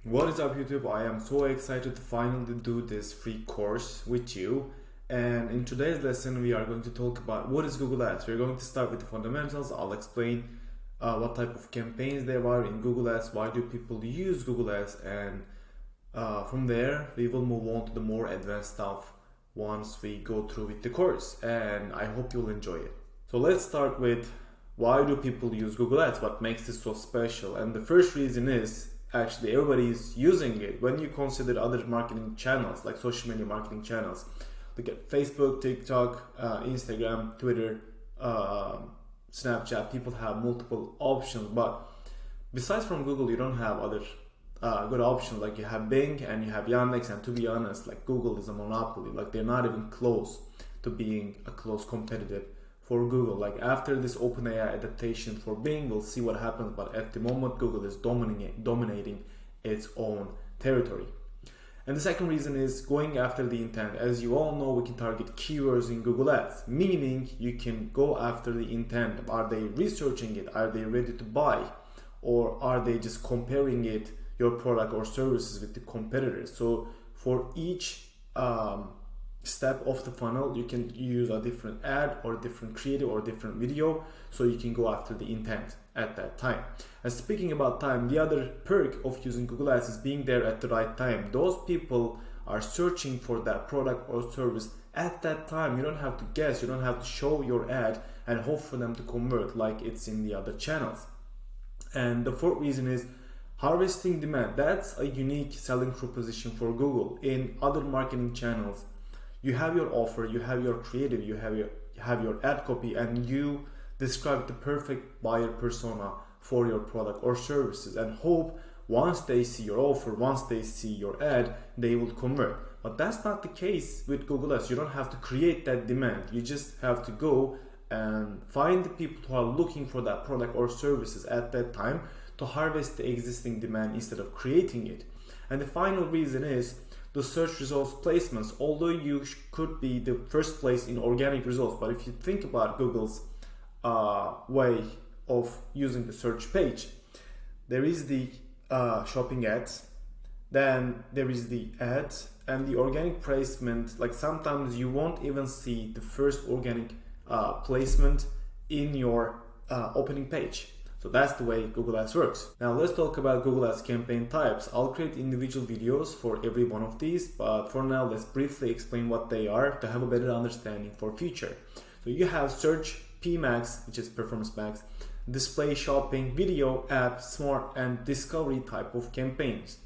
What is up, YouTube? I am so excited to finally do this free course with you. And in today's lesson, we are going to talk about what is Google Ads. We're going to start with the fundamentals. I'll explain what type of campaigns there are in Google Ads, why do people use Google Ads, and from there, we will move on to the more advanced stuff once we go through with the course. And I hope you'll enjoy it. So let's start with why do people use Google Ads? What makes it so special? And the first reason is actually everybody is using it. When you consider other marketing channels like social media marketing channels, look at Facebook, TikTok, Instagram, Twitter, Snapchat, people have multiple options, but besides from Google you don't have other good options. Like you have Bing and you have Yandex, and to be honest, like Google is a monopoly. Like they're not even close to being a close competitor for Google. Like after this OpenAI adaptation for Bing, we'll see what happens, but at the moment Google is dominating its own territory. And the second reason is going after the intent. As you all know, we can target keywords in Google Ads, meaning you can go after the intent. Are they researching it? Are they ready to buy? Or are they just comparing it, your product or services, with the competitors? So for each step of the funnel, you can use a different ad or different creative or different video, so you can go after the intent at that time. And speaking about time, the other perk of using Google Ads is being there at the right time. Those people are searching for that product or service at that time. You don't have to guess, you don't have to show your ad and hope for them to convert like it's in the other channels. And the fourth reason is harvesting demand. That's a unique selling proposition for Google. In other marketing channels, you have your offer, you have your creative, you have your ad copy, and you describe the perfect buyer persona for your product or services and hope once they see your offer, once they see your ad, they will convert. But that's not the case with Google Ads. You don't have to create that demand. You just have to go and find the people who are looking for that product or services at that time to harvest the existing demand instead of creating it. And the final reason is the search results placements. Although you could be the first place in organic results, but if you think about Google's way of using the search page, there is the shopping ads, then there is the ads, and the organic placement. Like sometimes you won't even see the first organic placement in your opening page. So that's the way Google Ads works. Now let's talk about Google Ads campaign types. I'll create individual videos for every one of these, but for now let's briefly explain what they are to have a better understanding for future. So you have search, PMAX, which is performance max, display, shopping, video, app, smart, and discovery type of campaigns.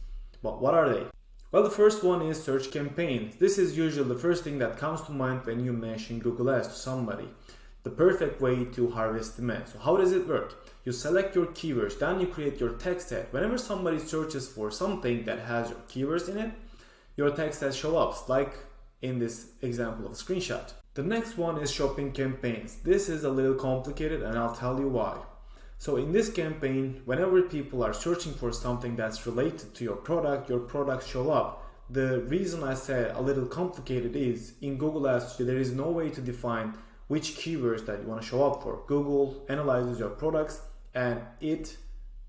But what are they? Well, the first one is search campaigns. This is usually the first thing that comes to mind when you mention Google Ads to somebody. The perfect way to harvest demand. So how does it work? You select your keywords, then you create your text ad. Whenever somebody searches for something that has your keywords in it, your text ad shows up, like in this example of a screenshot. The next one is shopping campaigns. This is a little complicated and I'll tell you why. So in this campaign, whenever people are searching for something that's related to your products show up. The reason I said a little complicated is in Google Ads, there is no way to define which keywords that you want to show up for. Google analyzes your products and it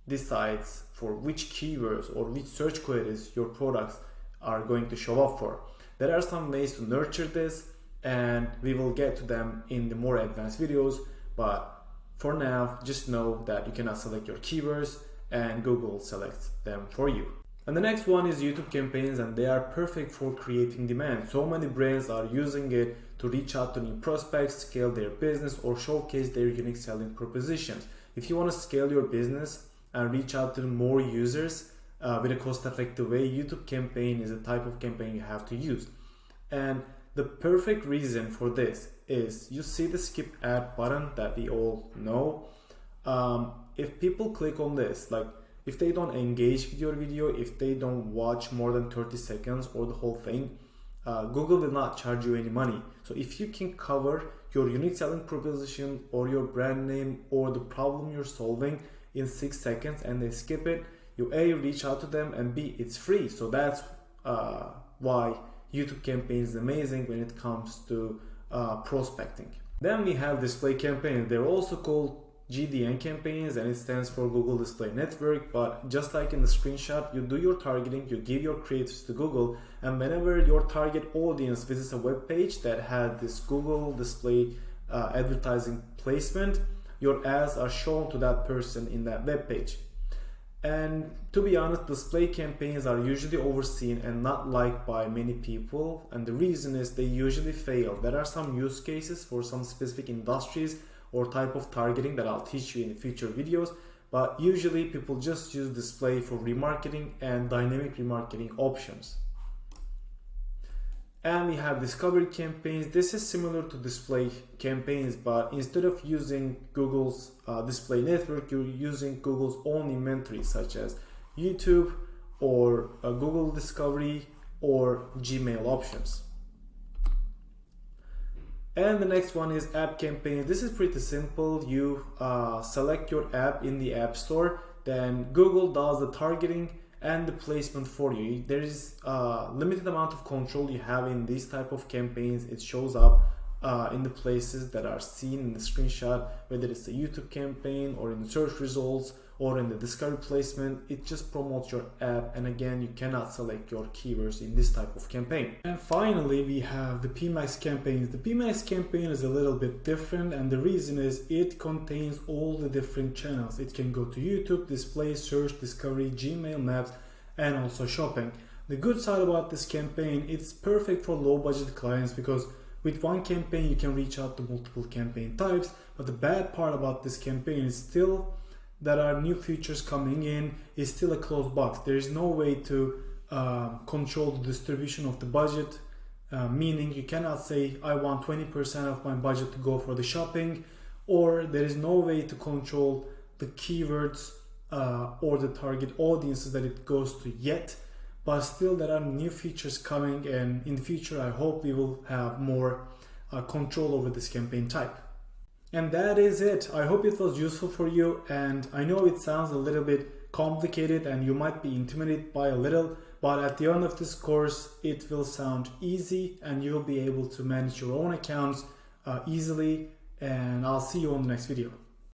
decides for which keywords or which search queries your products are going to show up for. There are some ways to nurture this and we will get to them in the more advanced videos, but for now just know that you cannot select your keywords and Google selects them for you. And the next one is YouTube campaigns, and they are perfect for creating demand. So many brands are using it to reach out to new prospects, scale their business, or showcase their unique selling propositions. If you want to scale your business and reach out to more users with a cost-effective way, YouTube campaign is a type of campaign you have to use. And the perfect reason for this is you see the skip ad button that we all know. If people click on this, like if they don't engage with your video, if they don't watch more than 30 seconds or the whole thing, Google will not charge you any money. So if you can cover your unique selling proposition or your brand name or the problem you're solving in 6 seconds and they skip it, you A, reach out to them, and B, it's free. So that's why YouTube campaigns is amazing when it comes to prospecting. Then we have display campaigns. They're also called GDN campaigns, and it stands for Google Display Network. But just like in the screenshot, you do your targeting, you give your creatives to Google, and whenever your target audience visits a web page that had this Google Display advertising placement, your ads are shown to that person in that web page. And to be honest, display campaigns are usually overseen and not liked by many people, and the reason is they usually fail. There are some use cases for some specific industries or type of targeting that I'll teach you in future videos, but usually people just use display for remarketing and dynamic remarketing options. And we have discovery campaigns. This is similar to display campaigns, but instead of using Google's display network, you're using Google's own inventory, such as YouTube or Google Discovery or Gmail options. And the next one is app campaign. This is pretty simple. You select your app in the App Store, then Google does the targeting and the placement for you. There is a limited amount of control you have in these type of campaigns. It shows up in the places that are seen in the screenshot, whether it's a YouTube campaign or in the search results or in the discovery placement. It just promotes your app, and again, you cannot select your keywords in this type of campaign. And finally, we have the PMAX campaigns. The PMAX campaign is a little bit different, and the reason is it contains all the different channels. It can go to YouTube, display, search, discovery, Gmail, maps, and also shopping. The good side about this campaign, it's perfect for low budget clients because with one campaign you can reach out to multiple campaign types. But the bad part about this campaign is still there are new features coming in. It's still a closed box. There is no way to control the distribution of the budget, meaning you cannot say I want 20% of my budget to go for the shopping, or there is no way to control the keywords or the target audiences that it goes to yet. But still there are new features coming, and in the future I hope we will have more control over this campaign type. And that is it. I hope it was useful for you, and I know it sounds a little bit complicated and you might be intimidated by a little, but at the end of this course it will sound easy and you'll be able to manage your own accounts easily, and I'll see you on the next video.